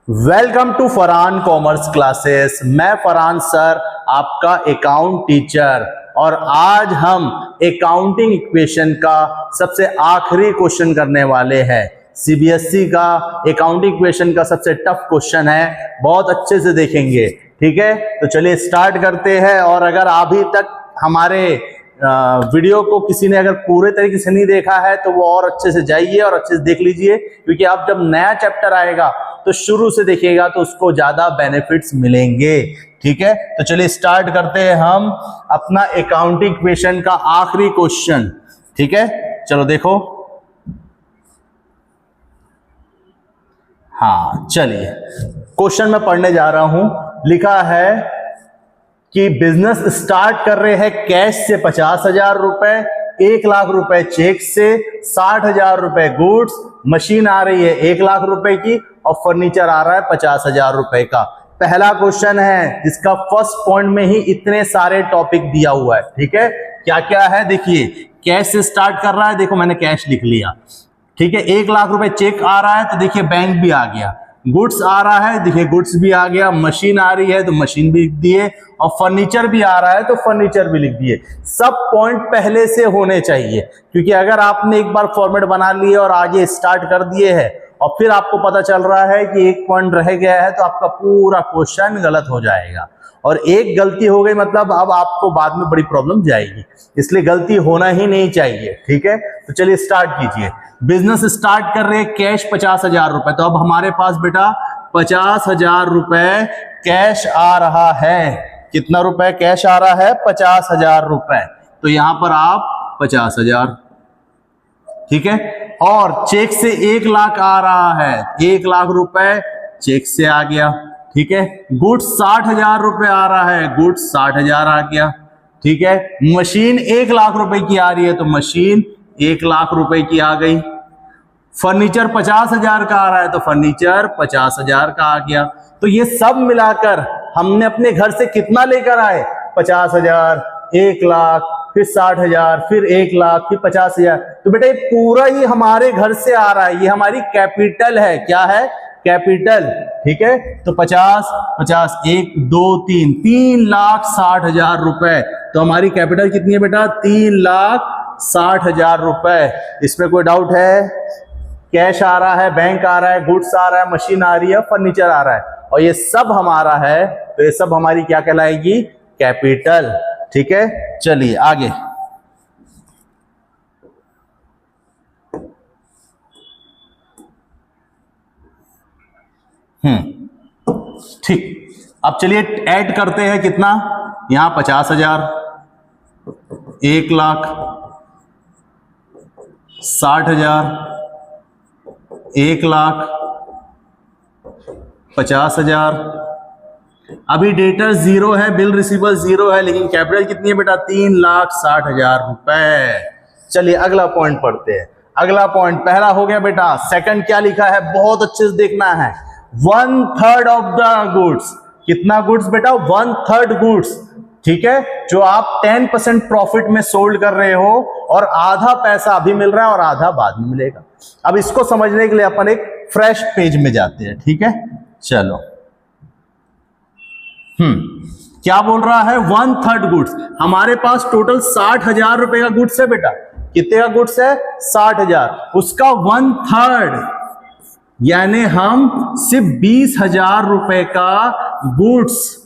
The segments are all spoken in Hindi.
Welcome to Farhan commerce classes. मैं फरहान सर, आपका अकाउंट टीचर, और आज हम अकाउंटिंग इक्वेशन का सबसे आखिरी क्वेश्चन करने वाले हैं। सीबीएसई का अकाउंटिंग इक्वेशन का सबसे टफ क्वेश्चन है, बहुत अच्छे से देखेंगे। ठीक है, तो चलिए स्टार्ट करते हैं। और अगर अभी तक हमारे वीडियो को किसी ने अगर पूरे तरीके से नहीं देखा है तो वो और अच्छे से जाइए और अच्छे से देख लीजिए, क्योंकि अब जब नया चैप्टर आएगा तो शुरू से देखिएगा तो उसको ज्यादा बेनिफिट्स मिलेंगे। ठीक है, तो चलिए स्टार्ट करते हैं हम अपना अकाउंटिंग इक्वेशन का आखिरी क्वेश्चन। ठीक है, चलो देखो। हाँ चलिए, क्वेश्चन मैं पढ़ने जा रहा हूं। लिखा है कि बिजनेस स्टार्ट कर रहे हैं कैश से 50,000 रुपए, 1 लाख रुपए चेक से, 60,000 रुपए गुड्स, मशीन आ रही है 1 लाख रुपए की और फर्नीचर आ रहा है 50,000 रुपए का। पहला क्वेश्चन है जिसका फर्स्ट पॉइंट में ही इतने सारे टॉपिक दिया हुआ है। ठीक है, क्या क्या है देखिए। कैश से स्टार्ट कर रहा है, देखो मैंने कैश लिख लिया। ठीक है, 1 लाख रुपए चेक आ रहा है तो देखिए बैंक भी आ गया। गुड्स आ रहा है, देखिए गुड्स भी आ गया। मशीन आ रही है तो मशीन भी लिख दिए, और फर्नीचर भी आ रहा है तो फर्नीचर भी लिख दिए। सब पॉइंट पहले से होने चाहिए, क्योंकि अगर आपने एक बार फॉर्मेट बना लिए और आगे स्टार्ट कर दिए हैं और फिर आपको पता चल रहा है कि एक पॉइंट रह गया है तो आपका पूरा क्वेश्चन गलत हो जाएगा। और एक गलती हो गई मतलब अब आपको बाद में बड़ी प्रॉब्लम जाएगी, इसलिए गलती होना ही नहीं चाहिए। ठीक है, तो चलिए स्टार्ट कीजिए। बिजनेस स्टार्ट कर रहे हैं, कैश 50,000 रुपए, तो अब हमारे पास बेटा 50,000 रुपए कैश आ रहा है। कितना रुपए कैश आ रहा है? 50,000 रुपए। तो यहां पर आप 50,000। ठीक है, और चेक से 1 लाख आ रहा है, 1 लाख रुपए चेक से आ गया। ठीक है, गुड्स 60,000 रुपए आ रहा है, गुड्स 60,000 आ गया। ठीक है, मशीन 1 लाख रुपए की आ रही है तो मशीन 1 लाख रुपए की आ गई। फर्नीचर 50,000 का आ रहा है तो फर्नीचर 50,000 का आ गया। तो ये सब मिलाकर हमने अपने घर से कितना लेकर आए? 50,000, 1 लाख, फिर 60,000, फिर 1 लाख, फिर 50,000। तो बेटा ये पूरा ही हमारे घर से आ रहा है, ये हमारी कैपिटल है। क्या है? कैपिटल। ठीक है, तो 50, 50, 1, 2, 3 लाख 60,000 रुपए। तो हमारी कैपिटल कितनी है बेटा? 3,60,000 रुपए। इसमें कोई डाउट है? कैश आ रहा है, बैंक आ रहा है, गुड्स आ रहा है, मशीन आ रही है, फर्नीचर आ रहा है, और ये सब हमारा है, तो ये सब हमारी क्या कहलाएगी? कैपिटल। ठीक है, चलिए आगे। ठीक, अब चलिए ऐड करते हैं। कितना? यहां 50,000, 1 लाख, 60,000, 1 लाख, 50,000। अभी डेटर 0 है, बिल रिसीवेबल 0 है, लेकिन कैपिटल कितनी है बेटा? 3,60,000 रुपए। चलिए अगला पॉइंट पढ़ते हैं। अगला पॉइंट पहला हो गया बेटा। सेकंड क्या लिखा है? बहुत अच्छे से देखना है। 1/3 ऑफ द गुड्स। कितना गुड्स बेटा? 1/3 गुड्स। ठीक है, जो आप 10% प्रॉफिट में सोल्ड कर रहे हो और आधा पैसा अभी मिल रहा है और आधा बाद में मिलेगा। अब इसको समझने के लिए अपन एक फ्रेश पेज में जाते हैं। ठीक है, चलो। क्या बोल रहा है? 1/3 गुड्स। हमारे पास टोटल 60,000 रुपए का गुड्स है बेटा। कितने का गुड्स है? 60,000। उसका 1/3 यानी हम सिर्फ 20,000 रुपए का गुड्स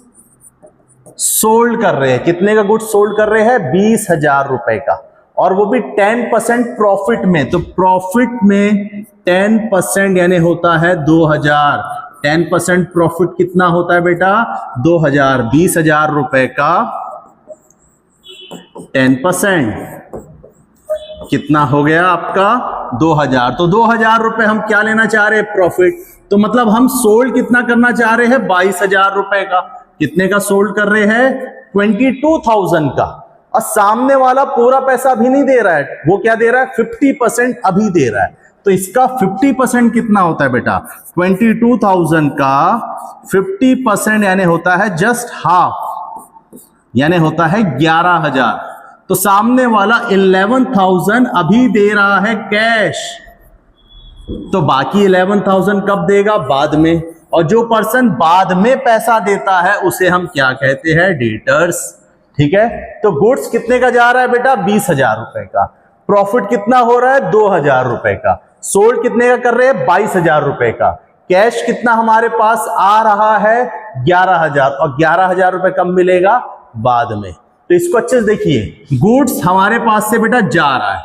सोल्ड कर रहे हैं। कितने का गुड्स सोल्ड कर रहे हैं? 20,000 रुपए का, और वो भी 10% प्रॉफिट में। तो प्रॉफिट में 10% यानी होता है 2,000। 10% प्रॉफिट कितना होता है बेटा? 2,000। 20,000 रुपए का 10% कितना हो गया आपका? 2,000। तो 2,000 रुपए हम क्या लेना चाह रहे हैं? प्रॉफिट। तो मतलब हम सोल्ड कितना करना चाह रहे हैं? 22,000 रुपए का। कितने का सोल्ड कर रहे हैं? 22,000 का। और सामने वाला पूरा पैसा अभी नहीं दे रहा है, वो क्या दे रहा है? 50% अभी दे रहा है। तो इसका 50% कितना होता है बेटा? 22,000 का 50% यानी होता है जस्ट हाफ, यानी होता है 11,000। तो सामने वाला 11,000 अभी दे रहा है कैश, तो बाकी 11,000 कब देगा? बाद में। और जो पर्सन बाद में पैसा देता है उसे हम क्या कहते हैं, डेटर्स। ठीक है, तो गुड्स कितने का जा रहा है बेटा, 20,000 रुपए का। प्रॉफिट कितना हो रहा है, 2,000 रुपए का। सोल्ड कितने का कर रहे हैं, 22,000 रुपए का। कैश कितना हमारे पास आ रहा है, 11,000, और 11,000 रुपए कब मिलेगा, बाद में। तो इसको अच्छे से देखिए, गुड्स हमारे पास से बेटा जा रहा है,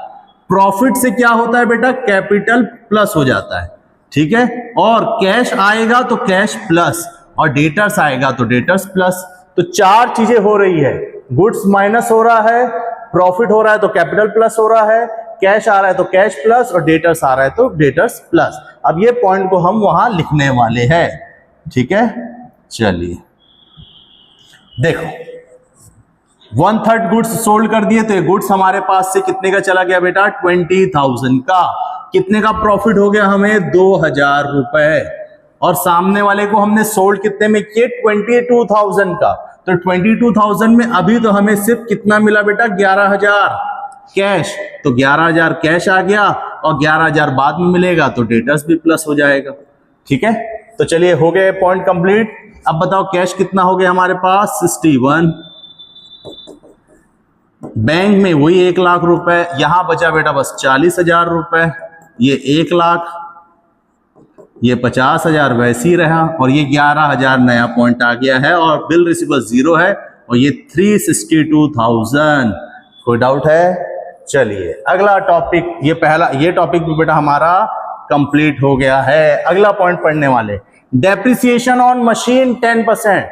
प्रॉफिट से क्या होता है बेटा, कैपिटल प्लस हो जाता है। ठीक है, और कैश आएगा तो कैश प्लस, और डेटर्स आएगा तो डेटर्स प्लस। तो चार चीजें हो रही है, गुड्स माइनस हो रहा है, प्रॉफिट हो रहा है तो कैपिटल प्लस हो रहा है, कैश आ रहा है तो कैश प्लस, और डेटर्स आ रहा है तो डेटर्स प्लस। अब ये पॉइंट को हम वहां लिखने वाले हैं। ठीक है, चलिए देखो, 1/3 गुड्स सोल्ड कर दिए, तो ये गुड्स हमारे पास से कितने का चला गया बेटा, 20,000 का। कितने का प्रॉफिट हो गया हमें, 2,000 रुपए। और सामने वाले को हमने सोल्ड कितने में किए, 22,000 का। तो 22,000 में अभी तो हमें सिर्फ कितना मिला बेटा, 11,000 कैश। तो 11,000 कैश आ गया, और 11,000 बाद में मिलेगा, तो डेटर्स भी प्लस हो जाएगा। ठीक है, तो चलिए हो गए पॉइंट कंप्लीट। अब बताओ कैश कितना हो गया हमारे पास, 61। बैंक में वही 1 लाख रुपए, यहां बचा बेटा बस 40,000 रुपए। ये 1 लाख, ये 50,000 वैसे ही रहा, और ये 11,000 नया पॉइंट आ गया है, और बिल रिसीवेबल 0 है, और ये 362,000। कोई डाउट है? चलिए अगला टॉपिक, ये टॉपिक भी बेटा हमारा कंप्लीट हो गया है। अगला पॉइंट पढ़ने वाले, डेप्रिसिएशन ऑन मशीन 10%।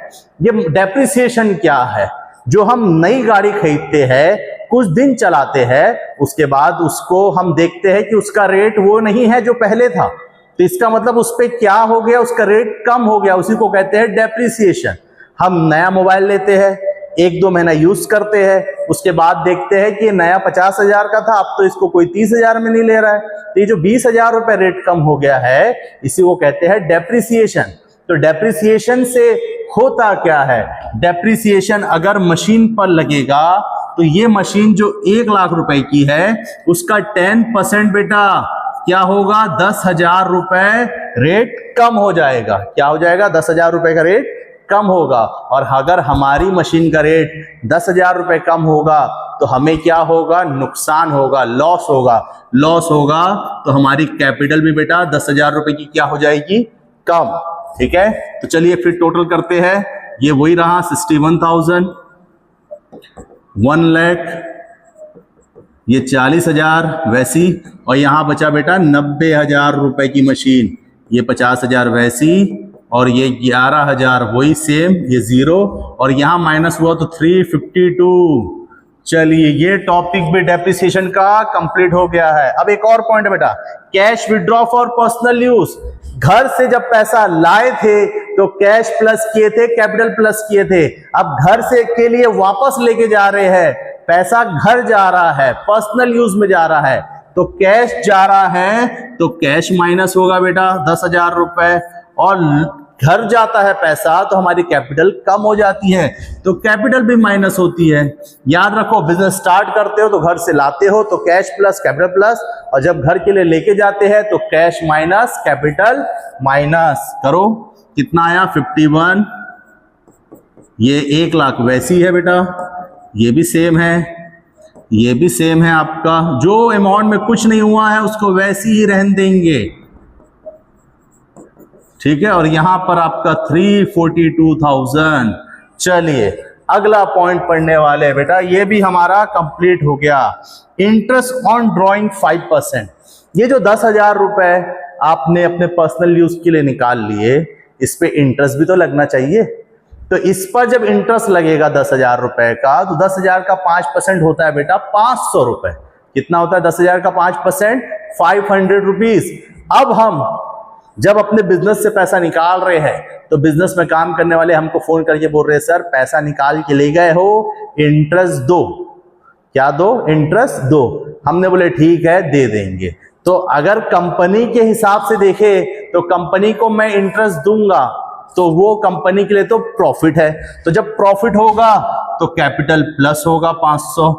ये डेप्रिसिएशन क्या है, जो हम नई गाड़ी खरीदते हैं, कुछ दिन चलाते हैं, उसके बाद उसको हम देखते हैं कि उसका रेट वो नहीं है जो पहले था, तो इसका मतलब उस पर क्या हो गया, उसका रेट कम हो गया, उसी को कहते हैं डेप्रिसिएशन। हम नया मोबाइल लेते हैं, 1-2 महीना यूज करते हैं, उसके बाद देखते हैं कि नया 50,000 का था, अब तो इसको कोई 30,000 में नहीं ले रहा है, तो ये जो 20,000 रुपए रेट कम हो गया है, इसी को कहते हैं डेप्रिसिएशन। तो डेप्रिसिएशन से होता क्या है, डेप्रिसिएशन अगर मशीन पर लगेगा तो ये मशीन जो 1 लाख रुपए की है, उसका 10% बेटा क्या होगा, 10,000 रुपए रेट कम हो जाएगा। क्या हो जाएगा, 10,000 रुपए का रेट कम होगा। और अगर हमारी मशीन का रेट 10,000 रुपए कम होगा तो हमें क्या होगा, नुकसान होगा, लॉस होगा। लॉस होगा तो हमारी कैपिटल भी बेटा 10,000 रुपए की क्या हो जाएगी, कम। ठीक है, तो चलिए फिर टोटल करते हैं। ये वही रहा 61,000, 1 लाख, ये 40,000 वैसी, और यहां बचा बेटा 90,000 रुपए की मशीन, ये 50,000 वैसी, और ये 11,000 वही सेम, ये 0, और यहां माइनस हुआ तो 352। चलिए ये टॉपिक भी डेप्रिसिएशन का कंप्लीट हो गया है। अब एक और पॉइंट है बेटा, cash withdraw for personal use. घर से जब पैसा लाए थे तो कैश प्लस किए थे, कैपिटल प्लस किए थे। अब घर से के लिए वापस लेके जा रहे हैं, पैसा घर जा रहा है, पर्सनल यूज में जा रहा है, तो कैश जा रहा है तो कैश माइनस होगा बेटा 10,000 रुपए, और घर जाता है पैसा तो हमारी कैपिटल कम हो जाती है, तो कैपिटल भी माइनस होती है। याद रखो, बिजनेस स्टार्ट करते हो तो घर से लाते हो तो कैश प्लस कैपिटल प्लस, और जब घर के लिए लेके जाते हैं तो कैश माइनस कैपिटल माइनस। करो, कितना आया, 51। ये 1 लाख वैसी है बेटा, ये भी सेम है, ये भी सेम है आपका। जो अमाउंट में कुछ नहीं हुआ है उसको वैसी ही रहने देंगे। ठीक है, और यहां पर आपका 342,000। चलिए अगला पॉइंट पढ़ने वाले बेटा, ये भी हमारा कंप्लीट हो गया। Interest on drawing 5%। ये जो 10,000 रुपए आपने अपने पर्सनल यूज के लिए निकाल लिए, इस पे इंटरेस्ट भी तो लगना चाहिए। तो इस पर जब इंटरेस्ट लगेगा 10,000 रुपए का, तो 10,000 का 5% होता है बेटा 500 रुपए। कितना होता है 10,000 का 5%, 500 रुपीज। अब हम जब अपने बिजनेस से पैसा निकाल रहे हैं तो बिजनेस में काम करने वाले हमको फोन करके बोल रहे हैं, सर पैसा निकाल के ले गए हो, इंटरेस्ट दो। क्या दो, इंटरेस्ट दो। हमने बोले ठीक है दे देंगे। तो अगर कंपनी के हिसाब से देखे तो कंपनी को मैं इंटरेस्ट दूंगा तो वो कंपनी के लिए तो प्रॉफिट है, तो जब प्रॉफिट होगा तो कैपिटल प्लस होगा 500।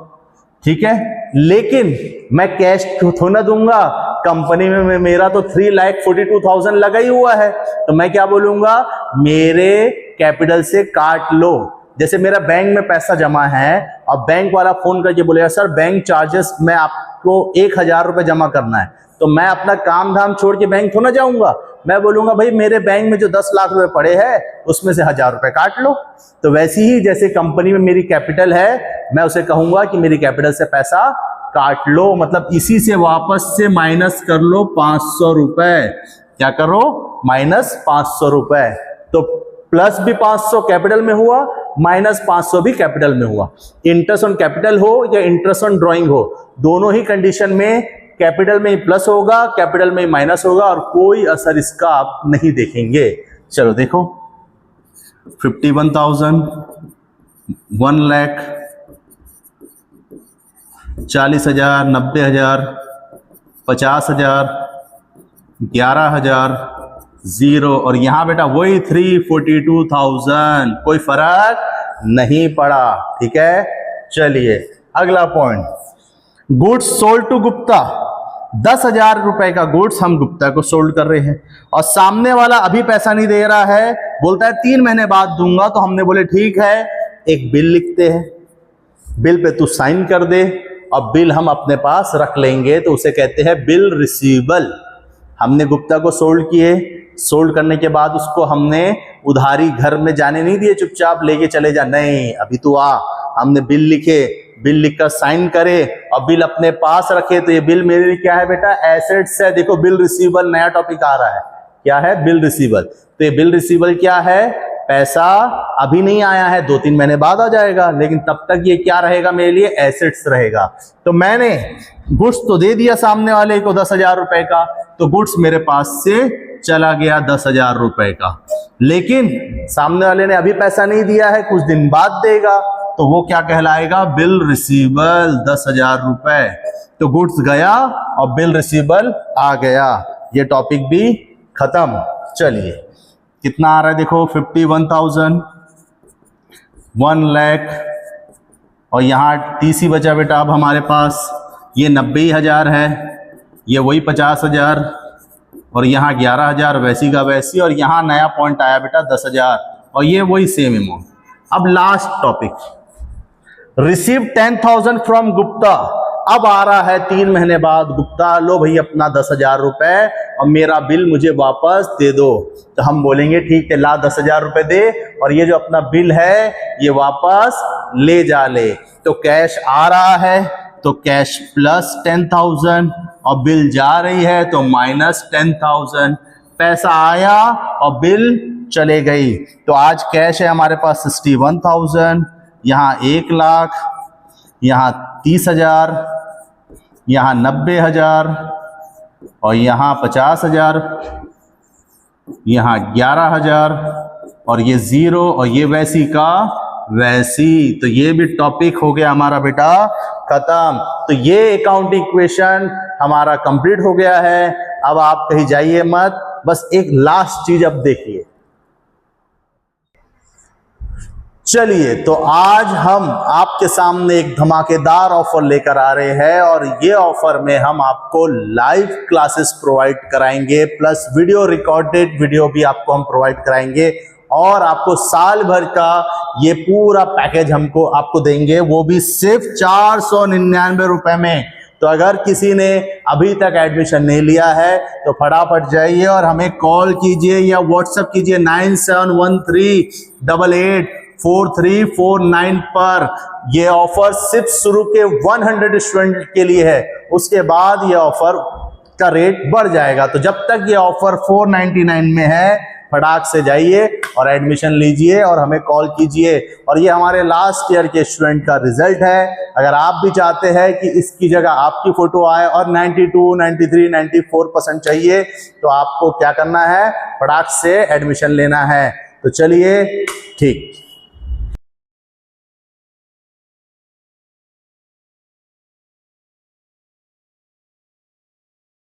ठीक है, लेकिन मैं कैश थोड़ा ना दूंगा, कंपनी में मेरा तो 3,42,000 लगा ही हुआ है, तो मैं क्या बोलूंगा, मेरे कैपिटल से काट लो। जैसे मेरा बैंक में पैसा जमा है और बैंक वाला फोन करके बोलेगा सर बैंक चार्जेस में आपको 1,000 रुपए जमा करना है, तो मैं अपना काम धाम छोड़ के बैंक थोड़ा जाऊंगा, मैं बोलूंगा भाई मेरे बैंक में जो 10 लाख रुपए पड़े हैं उसमें से 1,000 रुपए काट लो। तो वैसे ही जैसे कंपनी में मेरी कैपिटल है, मैं उसे कहूंगा कि मेरी कैपिटल से पैसा काट लो, मतलब इसी से वापस से माइनस कर लो 500 रुपए। क्या करो, माइनस 500 रुपए। तो प्लस भी 500 कैपिटल में हुआ, माइनस 500 भी कैपिटल में हुआ। इंटरेस्ट ऑन कैपिटल हो या इंटरेस्ट ऑन ड्राइंग हो, दोनों ही कंडीशन में कैपिटल में ही प्लस होगा, कैपिटल में ही माइनस होगा और कोई असर इसका आप नहीं देखेंगे। चलो देखो 51,000, 1 लाख, 40,000, 90,000, 50,000, 11,000, 0 और यहां बेटा वही 342,000, कोई फर्क नहीं पड़ा। ठीक है, चलिए अगला point, goods sold to Gupta. 10,000 रुपए का गुड्स हम गुप्ता को सोल्ड कर रहे हैं और सामने वाला अभी पैसा नहीं दे रहा है, बोलता है 3 महीने बाद दूंगा। तो हमने बोले ठीक है, एक बिल लिखते हैं, बिल पे तू साइन कर दे और बिल हम अपने पास रख लेंगे, तो उसे कहते हैं बिल रिसीवेबल। हमने गुप्ता को सोल्ड किए, सोल्ड करने के बाद उसको हमने उधारी घर में जाने नहीं दिए, चुपचाप लेके चले जा, नहीं अभी तू आ। हमने बिल लिखे, बिल लिखकर साइन करे और बिल अपने पास रखे, तो ये बिल मेरे लिए क्या है बेटा, एसेट्स है। देखो बिल रिसीवेबल नया टॉपिक आ रहा है, क्या है, बिल रिसीवेबल। तो ये बिल रिसीवेबल क्या है, पैसा अभी नहीं आया है, 2-3 महीने बाद आ जाएगा, लेकिन तब तक ये क्या रहेगा मेरे लिए, एसेट्स रहेगा। तो मैंने गुड्स तो दे दिया सामने वाले को 10,000 रुपए का, तो गुड्स मेरे पास से चला गया 10,000 रुपए का, लेकिन सामने वाले ने अभी पैसा नहीं दिया है, कुछ दिन बाद देगा, तो वो क्या कहलाएगा, बिल रिसीवेबल 10,000 रुपए। तो गुड्स गया और बिल रिसीवेबल आ गया, ये टॉपिक भी खत्म। चलिए कितना आ रहा है देखो, 51,000, 1 लाख और यहाँ टीसी बचा बेटा अब हमारे पास, ये 90,000 है, ये वही 50,000 और यहाँ 11,000 वैसी का वैसी, और यहाँ नया पॉइंट आया बेटा 10,000 और ये वही सेम अमाउंट। अब last topic, receive 10,000 from Gupta. अब आ रहा है 3 महीने बाद, गुप्ता लो भाई अपना 10,000 रुपए और मेरा बिल मुझे वापस दे दो। तो हम बोलेंगे ठीक है ला 10,000 रुपए दे और ये जो अपना बिल है ये वापस ले जा ले। तो कैश आ रहा है तो कैश प्लस 10,000 और बिल जा रही है तो माइनस 10,000। पैसा आया और बिल चले गई, तो आज कैश है हमारे पास 61,000, यहाँ 1 लाख, यहाँ 30,000, यहाँ 90,000 और यहाँ 50,000, यहाँ 11,000 और ये 0 और ये वैसी का वैसी। तो ये भी टॉपिक हो गया हमारा बेटा खत्म। तो ये अकाउंट इक्वेशन हमारा कंप्लीट हो गया है। अब आप कहीं जाइए मत, बस एक लास्ट चीज अब देखिए। चलिए तो आज हम आपके सामने एक धमाकेदार ऑफर लेकर आ रहे हैं और ये ऑफर में हम आपको लाइव क्लासेस प्रोवाइड कराएंगे, प्लस वीडियो रिकॉर्डेड वीडियो भी आपको हम प्रोवाइड कराएंगे और आपको साल भर का ये पूरा पैकेज हमको आपको देंगे, वो भी सिर्फ 499 रुपए में। तो अगर किसी ने अभी तक एडमिशन नहीं लिया है तो फटाफट जाइए और हमें कॉल कीजिए या व्हाट्सएप कीजिए 9713884349 पर। ये ऑफर सिर्फ शुरू के 100 स्टूडेंट के लिए है, उसके बाद ये ऑफर का रेट बढ़ जाएगा। तो जब तक ये ऑफर 499 में है फटाक से जाइए और एडमिशन लीजिए और हमें कॉल कीजिए। और ये हमारे लास्ट ईयर के स्टूडेंट का रिजल्ट है। अगर आप भी चाहते हैं कि इसकी जगह आपकी फोटो आए और 92, 93, 94% चाहिए तो आपको क्या करना है, फटाक से एडमिशन लेना है। तो चलिए ठीक।